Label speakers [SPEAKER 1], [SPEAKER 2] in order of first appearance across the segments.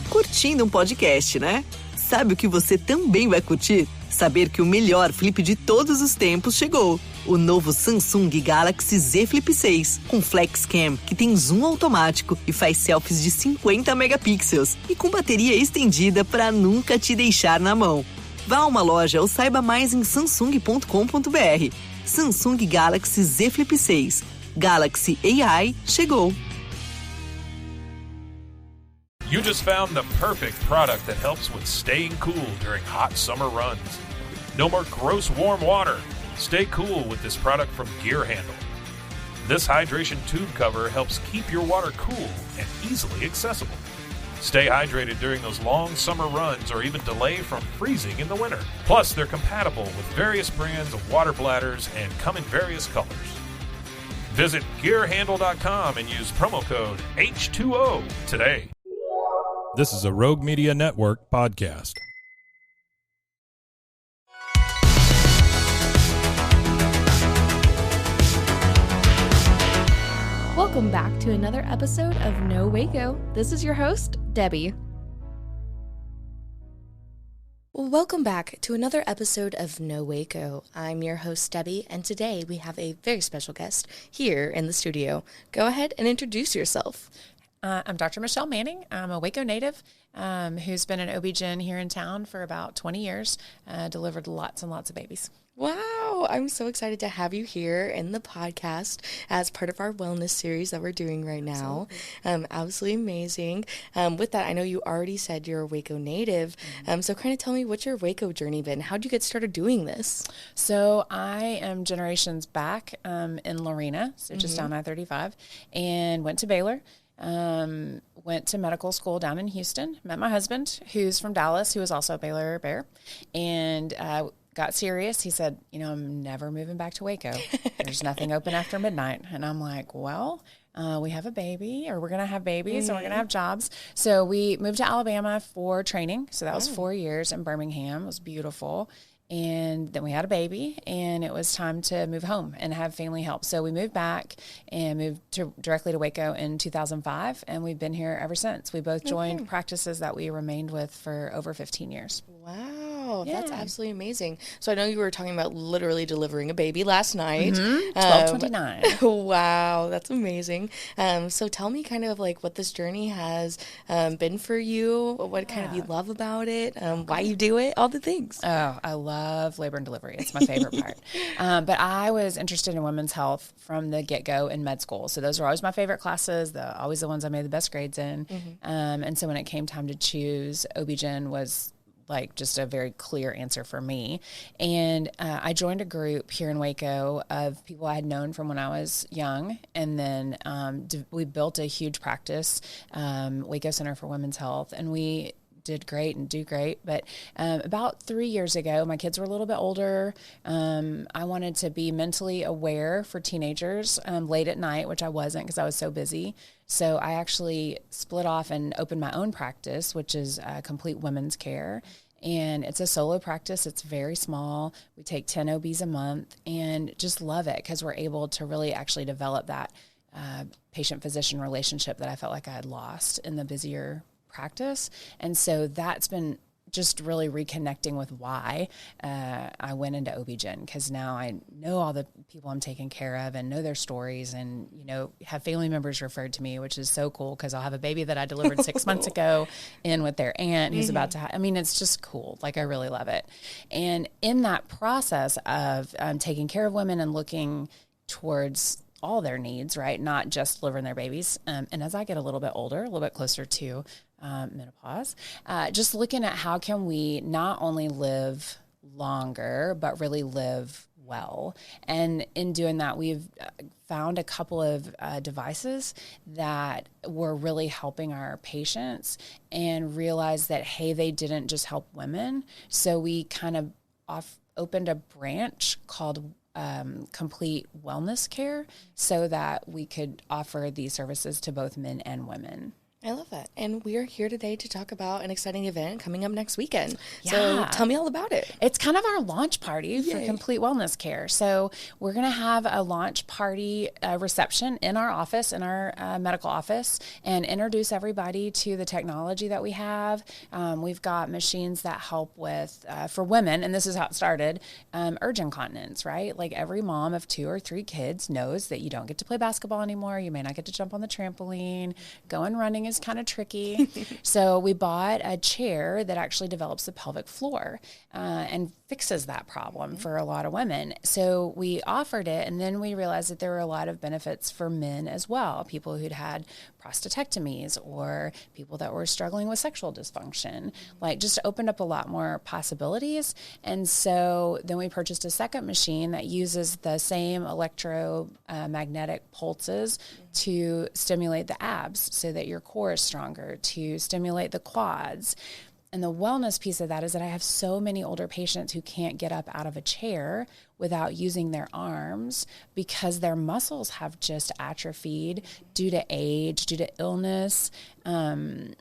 [SPEAKER 1] curtindo um podcast, né? Sabe o que você também vai curtir? Saber que o melhor flip de todos os tempos chegou. O novo Samsung Galaxy Z Flip 6, com Flex Cam, que tem zoom automático e faz selfies de 50 megapixels. E com bateria estendida para nunca te deixar na mão. Vá a uma loja ou saiba mais em samsung.com.br. Samsung Galaxy Z Flip 6. Galaxy AI chegou.
[SPEAKER 2] You just found the perfect product that helps with staying cool during hot summer runs. No more gross warm water. Stay cool with this product from Gear Handle. This hydration tube cover helps keep your water cool and easily accessible. Stay hydrated during those long summer runs or even delay from freezing in the winter. Plus, they're compatible with various brands of water bladders and come in various colors. Visit GearHandle.com and use promo code H2O today. This is a Rogue Media Network podcast.
[SPEAKER 3] Welcome back to another episode of No Waco. This is your host, Debbie. Welcome back to another episode of No Waco. I'm your host, Debbie, and today we have a very special guest here in the studio. Go ahead and introduce yourself.
[SPEAKER 4] I'm Dr. Michelle Manning. I'm a Waco native who's been an OB-GYN here in town for about 20 years, delivered lots and lots of babies.
[SPEAKER 3] Wow, I'm so excited to have you here in the podcast as part of our wellness series that we're doing right now. Absolutely amazing. With that, I know you already said you're a Waco native, so kind of tell me, what's your Waco journey been? How'd you get started doing this?
[SPEAKER 4] So I am generations back in Lorena, so just down I-35, and went to Baylor. Went to medical school down in Houston, met my husband, who's from Dallas, who was also a Baylor Bear, and got serious. He said, I'm never moving back to Waco. There's nothing open after midnight. And I'm like, well, we have a baby, or we're going to have babies, and we're going to have jobs. So we moved to Alabama for training. So that was 4 years in Birmingham. It was beautiful. And then we had a baby, and it was time to move home and have family help. So we moved back and moved directly to Waco in 2005, and we've been here ever since. We both joined practices that we remained with for over 15 years.
[SPEAKER 3] Wow, that's absolutely amazing. So I know you were talking about literally delivering a baby last night.
[SPEAKER 4] 12/29.
[SPEAKER 3] Wow, that's amazing. So tell me kind of like what this journey has been for you, what kind of you love about it, why you do it, all the things.
[SPEAKER 4] Oh, I love labor and delivery. It's my favorite part. But I was interested in women's health from the get-go in med school. So those were always my favorite classes, always the ones I made the best grades in. And so when it came time to choose, OB-GYN was like just a very clear answer for me. And I joined a group here in Waco of people I had known from when I was young. And then we built a huge practice, Waco Center for Women's Health, and we did great and do great. But about 3 years ago, my kids were a little bit older. I wanted to be mentally aware for teenagers late at night, which I wasn't because I was so busy. So I actually split off and opened my own practice, which is Complete Women's Care. And it's a solo practice. It's very small. We take 10 OBs a month and just love it because we're able to really actually develop that patient-physician relationship that I felt like I had lost in the busier practice. And so that's been just really reconnecting with why I went into OB-GYN, because now I know all the people I'm taking care of and know their stories, and have family members referred to me, which is so cool because I'll have a baby that I delivered 6 months ago in with their aunt who's about to it's just cool. Like, I really love it. And in that process of taking care of women and looking towards all their needs, right? Not just delivering their babies. And as I get a little bit older, a little bit closer to menopause, just looking at how can we not only live longer, but really live well. And in doing that, we've found a couple of devices that were really helping our patients, and realized that, hey, they didn't just help women. So we kind of opened a branch called Complete Wellness Care, so that we could offer these services to both men and women.
[SPEAKER 3] I love that. And we are here today to talk about an exciting event coming up next weekend.
[SPEAKER 4] Yeah.
[SPEAKER 3] So tell me all about it.
[SPEAKER 4] It's kind of our launch party for complete wellness care. So we're going to have a launch party reception in our office, in our medical office, and introduce everybody to the technology that we have. We've got machines that help with, for women, and this is how it started, urge incontinence, right? Like every mom of 2 or 3 kids knows that you don't get to play basketball anymore. You may not get to jump on the trampoline. Going running is kind of tricky. So we bought a chair that actually develops the pelvic floor and fixes that problem for a lot of women. So we offered it, and then we realized that there were a lot of benefits for men as well, people who'd had prostatectomies or people that were struggling with sexual dysfunction, like just opened up a lot more possibilities. And so then we purchased a second machine that uses the same electromagnetic pulses to stimulate the abs so that your core is stronger, to stimulate the quads. And the wellness piece of that is that I have so many older patients who can't get up out of a chair without using their arms because their muscles have just atrophied due to age, due to illness. An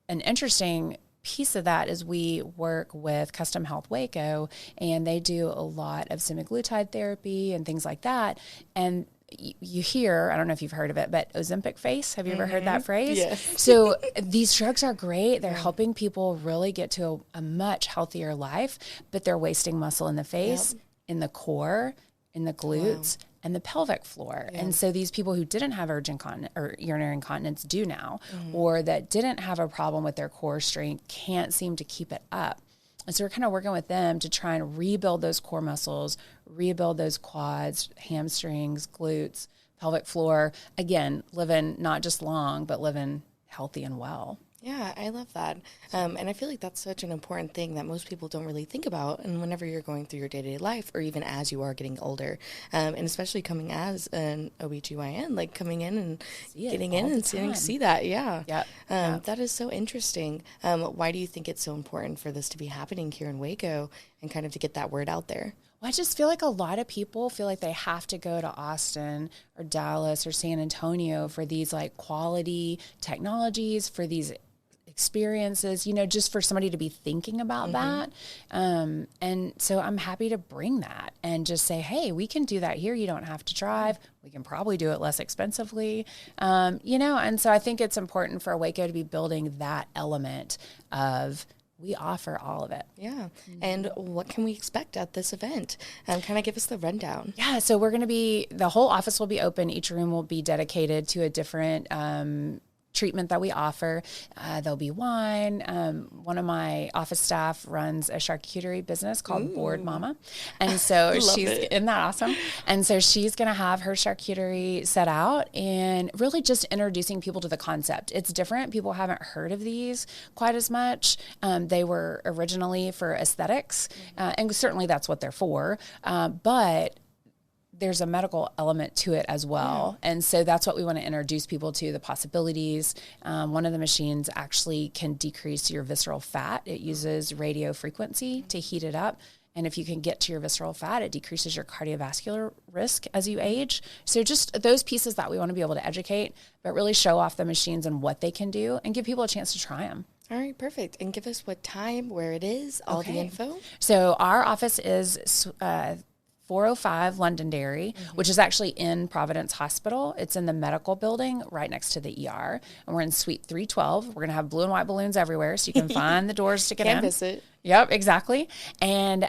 [SPEAKER 4] interesting piece of that is we work with Custom Health Waco, and they do a lot of semaglutide therapy and things like that. And you hear, I don't know if you've heard of it, but Ozempic face. Have you ever heard that phrase?
[SPEAKER 3] Yes.
[SPEAKER 4] So these drugs are great. They're helping people really get to a much healthier life, but they're wasting muscle in the face, in the core, in the glutes, and the pelvic floor. And so these people who didn't have urge incontinence or urinary incontinence do now, or that didn't have a problem with their core strength can't seem to keep it up. And so we're kind of working with them to try and rebuild those core muscles, rebuild those quads, hamstrings, glutes, pelvic floor. Again, living not just long, but living healthy and well.
[SPEAKER 3] Yeah, I love that. And I feel like that's such an important thing that most people don't really think about. And whenever you're going through your day-to-day life, or even as you are getting older, and especially coming as an OBGYN, like coming in and getting in and see that. Yeah. That is so interesting. Why do you think it's so important for this to be happening here in Waco and kind of to get that word out there?
[SPEAKER 4] Well, I just feel like a lot of people feel like they have to go to Austin or Dallas or San Antonio for these like quality technologies, for these experiences, you know, just for somebody to be thinking about that. And so I'm happy to bring that and just say, hey, we can do that here. You don't have to drive. We can probably do it less expensively, you know, and so I think it's important for Waco to be building that element of we offer all of it.
[SPEAKER 3] Yeah. And what can we expect at this event? Kind of give us the rundown.
[SPEAKER 4] Yeah. So we're going to be, the whole office will be open. Each room will be dedicated to a different treatment that we offer. There'll be wine. One of my office staff runs a charcuterie business called Board Mama. And so isn't that awesome? And so she's going to have her charcuterie set out and really just introducing people to the concept. It's different. People haven't heard of these quite as much. They were originally for aesthetics, and certainly that's what they're for. But there's a medical element to it as well. And so that's what we want to introduce people to, the possibilities. One of the machines actually can decrease your visceral fat. It uses radio frequency to heat it up. And if you can get to your visceral fat, it decreases your cardiovascular risk as you age. So just those pieces that we want to be able to educate, but really show off the machines and what they can do and give people a chance to try them.
[SPEAKER 3] All right, perfect. And give us what time, where it is, all the info.
[SPEAKER 4] So our office is 405 Londonderry, which is actually in Providence Hospital. It's in the medical building right next to the ER. And we're in suite 312. We're going to have blue and white balloons everywhere so you can find the doors to get in.
[SPEAKER 3] Can't miss it.
[SPEAKER 4] Yep, exactly. And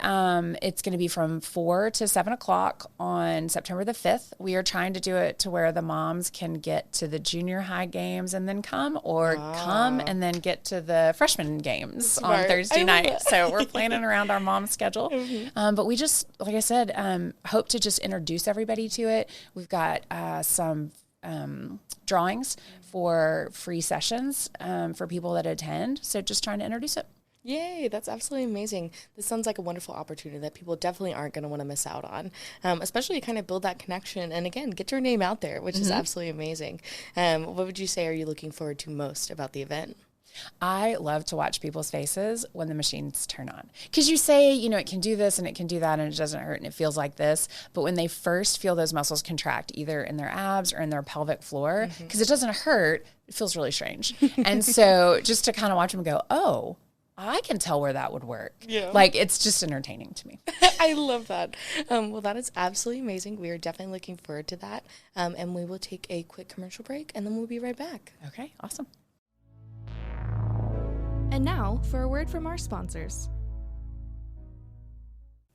[SPEAKER 4] it's going to be from 4 to 7 o'clock on September the 5th. We are trying to do it to where the moms can get to the junior high games and then come, or come and then get to the freshman games on Thursday night. So we're planning around our mom's schedule. But we just, like I said, hope to just introduce everybody to it. We've got some drawings for free sessions for people that attend. So just trying to introduce it.
[SPEAKER 3] Yay, that's absolutely amazing. This sounds like a wonderful opportunity that people definitely aren't going to want to miss out on, especially to kind of build that connection and, again, get your name out there, which is absolutely amazing. What would you say are you looking forward to most about the event?
[SPEAKER 4] I love to watch people's faces when the machines turn on. Because you say, you know, it can do this and it can do that and it doesn't hurt and it feels like this. But when they first feel those muscles contract, either in their abs or in their pelvic floor, because it doesn't hurt, It feels really strange. And so just to kind of watch them go, oh, I can tell where that would work.
[SPEAKER 3] Yeah.
[SPEAKER 4] Like, it's just entertaining to me.
[SPEAKER 3] I love that. Well, that is absolutely amazing. We are definitely looking forward to that. And we will take a quick commercial break, and then we'll be right back.
[SPEAKER 4] Okay, awesome.
[SPEAKER 5] And now for a word from our sponsors.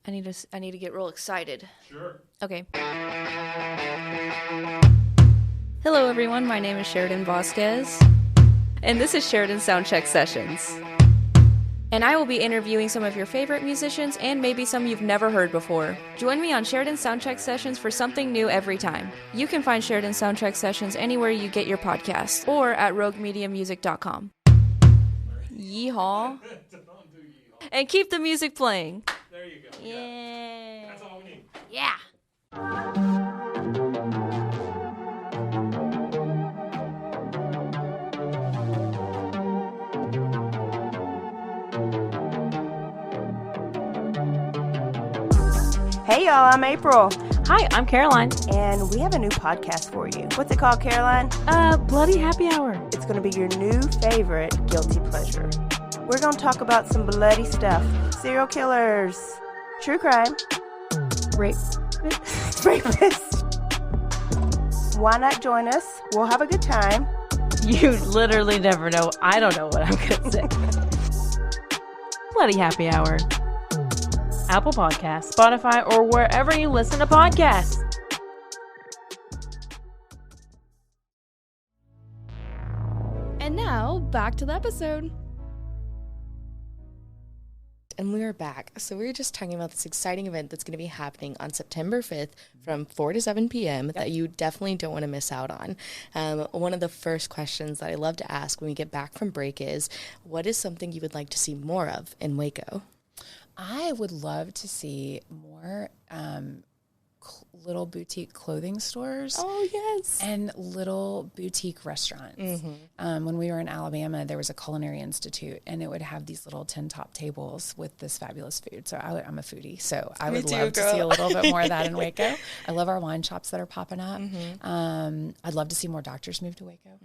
[SPEAKER 6] I need to get real excited.
[SPEAKER 2] Sure.
[SPEAKER 6] Okay. Hello, everyone. My name is Sheridan Vasquez, and this is Sheridan Soundcheck Sessions. And I will be interviewing some of your favorite musicians and maybe some you've never heard before. Join me on Sheridan Soundcheck Sessions for something new every time. You can find Sheridan Soundcheck Sessions anywhere you get your podcasts or at roguemediamusic.com. Yeehaw. And keep the music playing.
[SPEAKER 2] There you go.
[SPEAKER 6] Yeah.
[SPEAKER 2] That's all we need.
[SPEAKER 6] Yeah.
[SPEAKER 7] Hey y'all, I'm April,
[SPEAKER 6] Hi, I'm Caroline.
[SPEAKER 7] and we have a new podcast for you. What's it called, Caroline?
[SPEAKER 6] Bloody Happy Hour.
[SPEAKER 7] It's going to be your new favorite guilty pleasure. We're going to talk about some bloody stuff. Serial killers, true crime,
[SPEAKER 6] Rape.
[SPEAKER 7] rapists. Why not join us? We'll have a good time.
[SPEAKER 6] You literally never know. I don't know what I'm going to say. Bloody Happy Hour. Apple Podcasts, Spotify, or wherever you listen to podcasts.
[SPEAKER 5] And now, back to the episode.
[SPEAKER 3] And we are back. So we were just talking about this exciting event that's going to be happening on September 5th from 4 to 7 p.m. that you definitely don't want to miss out on. One of the first questions that I love to ask when we get back from break is, what is something you would like to see more of in Waco?
[SPEAKER 4] I would love to see more little boutique clothing stores.
[SPEAKER 3] Oh, yes.
[SPEAKER 4] And little boutique restaurants. When we were in Alabama, there was a culinary institute, and it would have these little tin top tables with this fabulous food. So I'm a foodie, so I would love to see a little bit more of that in Waco. I love our wine shops that are popping up. I'd love to see more doctors move to Waco.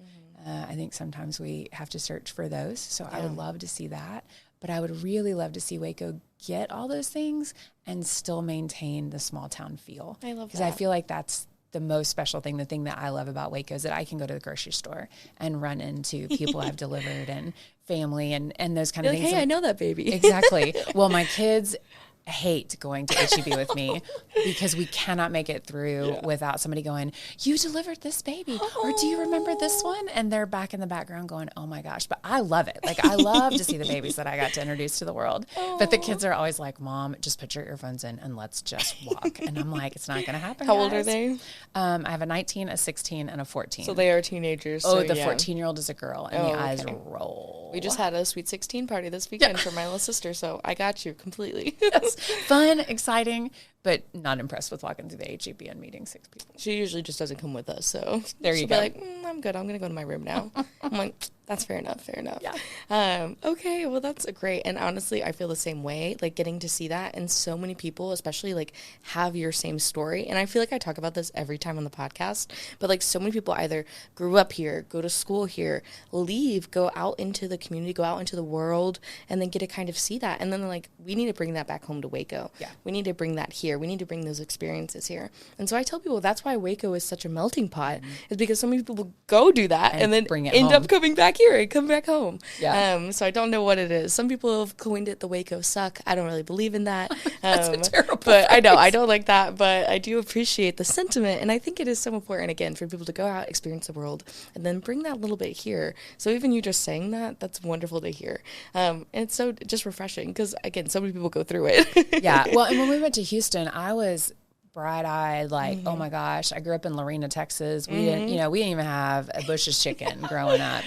[SPEAKER 4] I think sometimes we have to search for those, so I would love to see that. But I would really love to see Waco get all those things and still maintain the small town feel.
[SPEAKER 3] I love that.
[SPEAKER 4] Because I feel like that's the most special thing. The thing that I love about Waco is that I can go to the grocery store and run into people I've delivered and family and those kind of
[SPEAKER 3] You're
[SPEAKER 4] things.
[SPEAKER 3] Like, hey, I know that baby.
[SPEAKER 4] Exactly. Well, my kids hate going to HEB with me because we cannot make it through without somebody going, you delivered this baby, or do you remember this one? And they're back in the background going, oh my gosh. But I love it. Like, I love to see the babies that I got to introduce to the world. But the kids are always like, Mom, just put your earphones in and let's just walk. And I'm like, it's not going to happen.
[SPEAKER 3] How old are they?
[SPEAKER 4] I have a 19, a 16, and a 14.
[SPEAKER 3] So they are teenagers.
[SPEAKER 4] Oh,
[SPEAKER 3] so
[SPEAKER 4] the 14-year-old is a girl, and the eyes
[SPEAKER 3] okay.
[SPEAKER 4] roll.
[SPEAKER 3] We just had a Sweet 16 party this weekend for my little sister, so I got you completely.
[SPEAKER 4] Fun, exciting, but not impressed with walking through the HEB and meeting 6 people.
[SPEAKER 3] She usually just doesn't come with us, so
[SPEAKER 4] There you
[SPEAKER 3] she'll
[SPEAKER 4] go.
[SPEAKER 3] be like, I'm good. I'm going to go to my room now. I'm like, that's fair enough. Fair enough.
[SPEAKER 4] Yeah.
[SPEAKER 3] Okay, well, that's great. And honestly, I feel the same way, like getting to see that. And so many people, especially like, have your same story. And I feel like I talk about this every time on the podcast, but like so many people either grew up here, go to school here, leave, go out into the community, go out into the world, and then get to kind of see that. And then they're like, we need to bring that back home to Waco.
[SPEAKER 4] Yeah.
[SPEAKER 3] We need to bring that here. We need to bring those experiences here. And so I tell people that's why Waco is such a melting pot, is because so many people go do that and then
[SPEAKER 4] bring it
[SPEAKER 3] end
[SPEAKER 4] home.
[SPEAKER 3] up coming back here and come back home.
[SPEAKER 4] Yeah.
[SPEAKER 3] So I don't know what it is. Some people have coined it the Waco suck. I don't really believe in that.
[SPEAKER 4] That's a terrible
[SPEAKER 3] But I know, I don't like that, but I do appreciate the sentiment. And I think it is so important, again, for people to go out, experience the world, and then bring that little bit here. So even you just saying that, that's wonderful to hear. And it's so just refreshing because, again, so many people go through it.
[SPEAKER 4] Yeah. Well, and when we went to Houston, I was bright-eyed, like, oh my gosh, I grew up in Lorena, Texas. We didn't, we didn't even have a Bush's chicken growing up,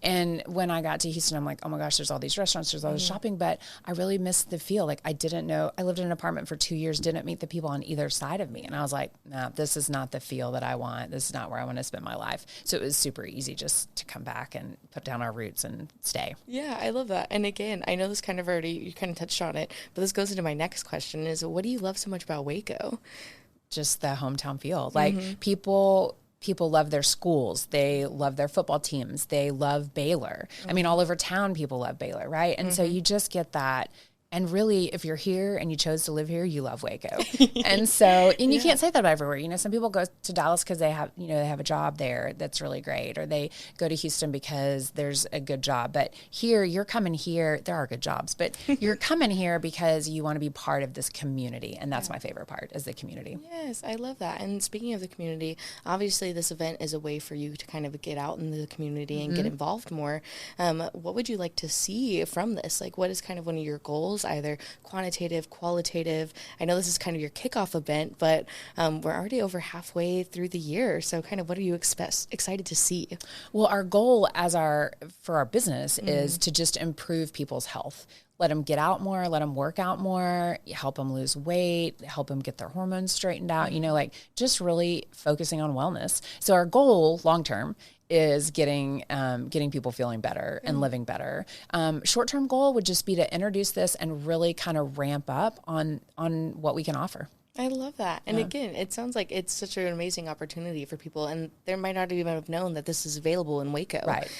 [SPEAKER 4] And when I got to Houston, I'm like, oh my gosh, there's all these restaurants, there's all this shopping, but I really missed the feel. Like, I didn't know, I lived in an apartment for 2 years, didn't meet the people on either side of me. And I was like, nah, this is not the feel that I want. This is not where I want to spend my life. So it was super easy just to come back and put down our roots and stay.
[SPEAKER 3] Yeah, I love that. And again, I know this kind of already, you kind of touched on it, but this goes into my next question is, what do you love so much about Waco?
[SPEAKER 4] Just the hometown feel. Like, people people love their schools. They love their football teams. They love Baylor. I mean, all over town, people love Baylor, right? And so you just get that. And really, if you're here and you chose to live here, you love Waco. And so, and you can't say that about everywhere. You know, some people go to Dallas because they have, they have a job there that's really great, or they go to Houston because there's a good job. But here, you're coming here. There are good jobs, but you're coming here because you want to be part of this community. And that's my favorite part, is the community.
[SPEAKER 3] Yes, I love that. And speaking of the community, obviously this event is a way for you to kind of get out in the community and get involved more. What would you like to see from this? Like, what is kind of one of your goals? Either quantitative, qualitative. I know this is kind of your kickoff event, but we're already over halfway through the year. So kind of what are you excited to see?
[SPEAKER 4] Well, our goal for our business is to just improve people's health. Let them get out more, let them work out more, help them lose weight, help them get their hormones straightened out, like just really focusing on wellness. So our goal long-term is getting people feeling better and living better. Short-term goal would just be to introduce this and really kind of ramp up on what we can offer.
[SPEAKER 3] I love that. And again, it sounds like it's such an amazing opportunity for people, and they might not even have known that this is available in Waco.
[SPEAKER 4] Right.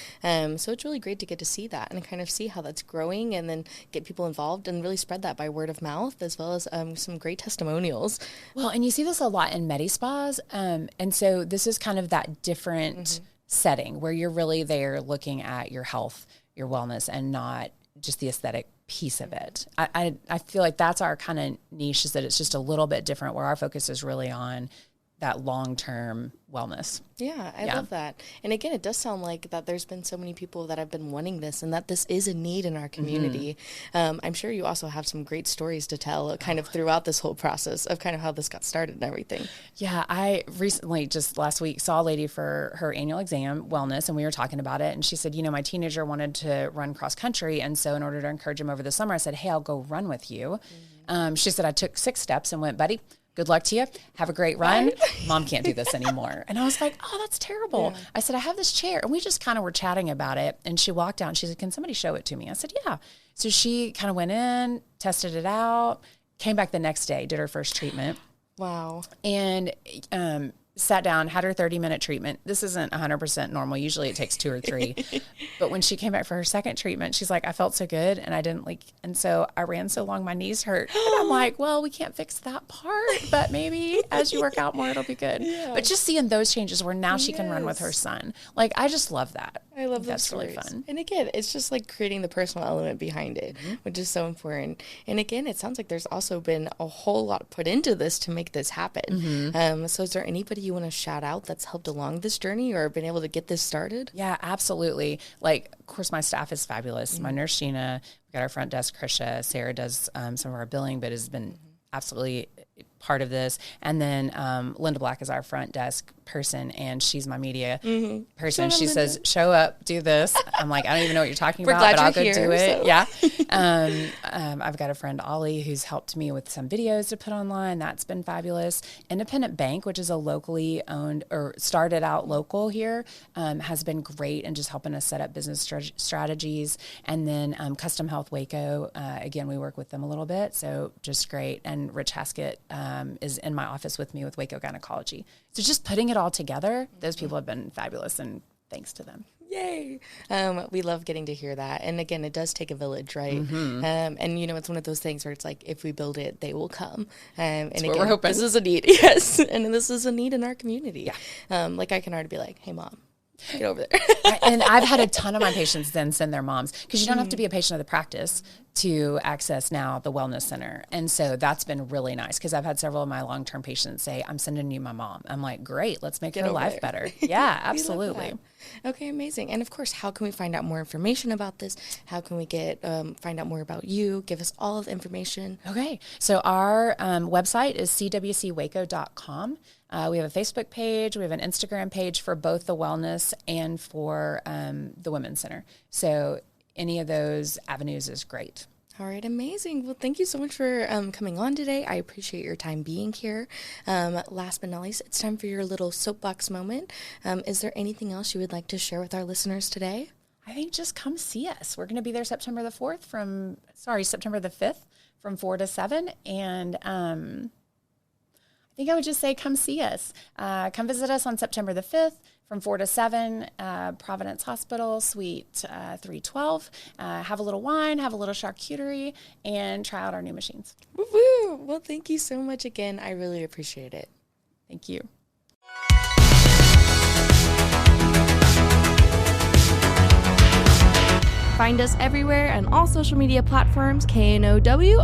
[SPEAKER 3] So it's really great to get to see that and kind of see how that's growing, and then get people involved and really spread that by word of mouth, as well as some great testimonials.
[SPEAKER 4] Well, and you see this a lot in Medi-Spas. And so this is kind of that different setting where you're really there looking at your health, your wellness, and not just the aesthetic piece of it. I feel like that's our kind of niche, is that it's just a little bit different, where our focus is really on that long-term wellness.
[SPEAKER 3] Yeah, I love that. And again, it does sound like that there's been so many people that have been wanting this, and that this is a need in our community. I'm sure you also have some great stories to tell kind of throughout this whole process of kind of how this got started and everything.
[SPEAKER 4] Yeah, I recently, just last week, saw a lady for her annual exam, wellness, and we were talking about it. And she said, my teenager wanted to run cross country. And so in order to encourage him over the summer, I said, hey, I'll go run with you. She said, I took 6 steps and went, buddy, good luck to you. Have a great run. Mom can't do this anymore. And I was like, oh, that's terrible. Yeah. I said, I have this chair. And we just kind of were chatting about it. And she walked out and she said, can somebody show it to me? I said, yeah. So she kind of went in, tested it out, came back the next day, did her first treatment.
[SPEAKER 3] Wow.
[SPEAKER 4] And sat down, had her 30-minute treatment. This isn't 100% normal. Usually it takes 2 or 3. But when she came back for her second treatment, she's like, I felt so good, and I didn't and so I ran so long my knees hurt. And I'm like, well, we can't fix that part, but maybe as you work out more, it'll be good. Yeah. But just seeing those changes where now she can run with her son. Like, I just love that.
[SPEAKER 3] I love
[SPEAKER 4] that's
[SPEAKER 3] stories.
[SPEAKER 4] Really fun.
[SPEAKER 3] And again, it's just like creating the personal element behind it, which is so important. And again, it sounds like there's also been a whole lot put into this to make this happen. So is there anybody you want to shout out that's helped along this journey or been able to get this started?
[SPEAKER 4] Yeah, absolutely. Like, of course, my staff is fabulous. My nurse, Sheena, we got our front desk, Krisha. Sarah does some of our billing, but has been absolutely part of this. And then Linda Black is our front desk person, and she's my media person. She says, show up, do this. I'm like, I don't even know what you're talking about, but I'll go do it. So. Yeah. I've got a friend, Ollie, who's helped me with some videos to put online. That's been fabulous. Independent Bank, which is a locally owned, or started out local here, has been great and just helping us set up business strategies. And then Custom Health Waco, again, we work with them a little bit, so just great. And Rich Haskett is in my office with me with Waco Gynecology. So just putting it all together, those people have been fabulous, and thanks to them.
[SPEAKER 3] Yay. We love getting to hear that. And again, it does take a village, right? And it's one of those things where it's like, if we build it, they will come. And
[SPEAKER 4] That's
[SPEAKER 3] again,
[SPEAKER 4] what we're hoping.
[SPEAKER 3] This is a need. Yes. And this is a need in our community. Yeah. Like, I can already be like, hey, Mom, get over there.
[SPEAKER 4] And I've had a ton of my patients then send their moms, because you don't have to be a patient of the practice to access now the wellness center. And so that's been really nice, because I've had several of my long-term patients say, I'm sending you my mom. I'm like, great, let's make her life better. Yeah, absolutely.
[SPEAKER 3] Okay, amazing. And of course, how can we find out more information about this? How can we find out more about you? Give us all of the information.
[SPEAKER 4] Okay, so our website is cwcwaco.com. We have a Facebook page. We have an Instagram page for both the wellness and for the Women's Center. So any of those avenues is great.
[SPEAKER 3] All right, amazing. Well, thank you so much for coming on today. I appreciate your time being here. Last but not least, it's time for your little soapbox moment. Is there anything else you would like to share with our listeners today?
[SPEAKER 4] I think just come see us. We're going to be there September the 5th from 4 to 7. And I think I would just say come see us. Come visit us on September the 5th from 4 to 7, Providence Hospital, Suite 312. Have a little wine, have a little charcuterie, and try out our new machines.
[SPEAKER 3] Woo-woo. Well, thank you so much again. I really appreciate it.
[SPEAKER 4] Thank you.
[SPEAKER 5] Find us everywhere on all social media platforms, KNOW_Waco.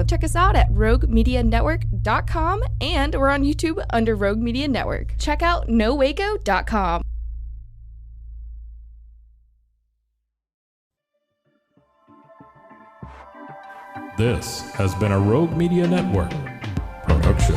[SPEAKER 5] Check us out at roguemedianetwork.com, and we're on YouTube under Rogue Media Network. Check out nowaco.com.
[SPEAKER 2] This has been a Rogue Media Network production.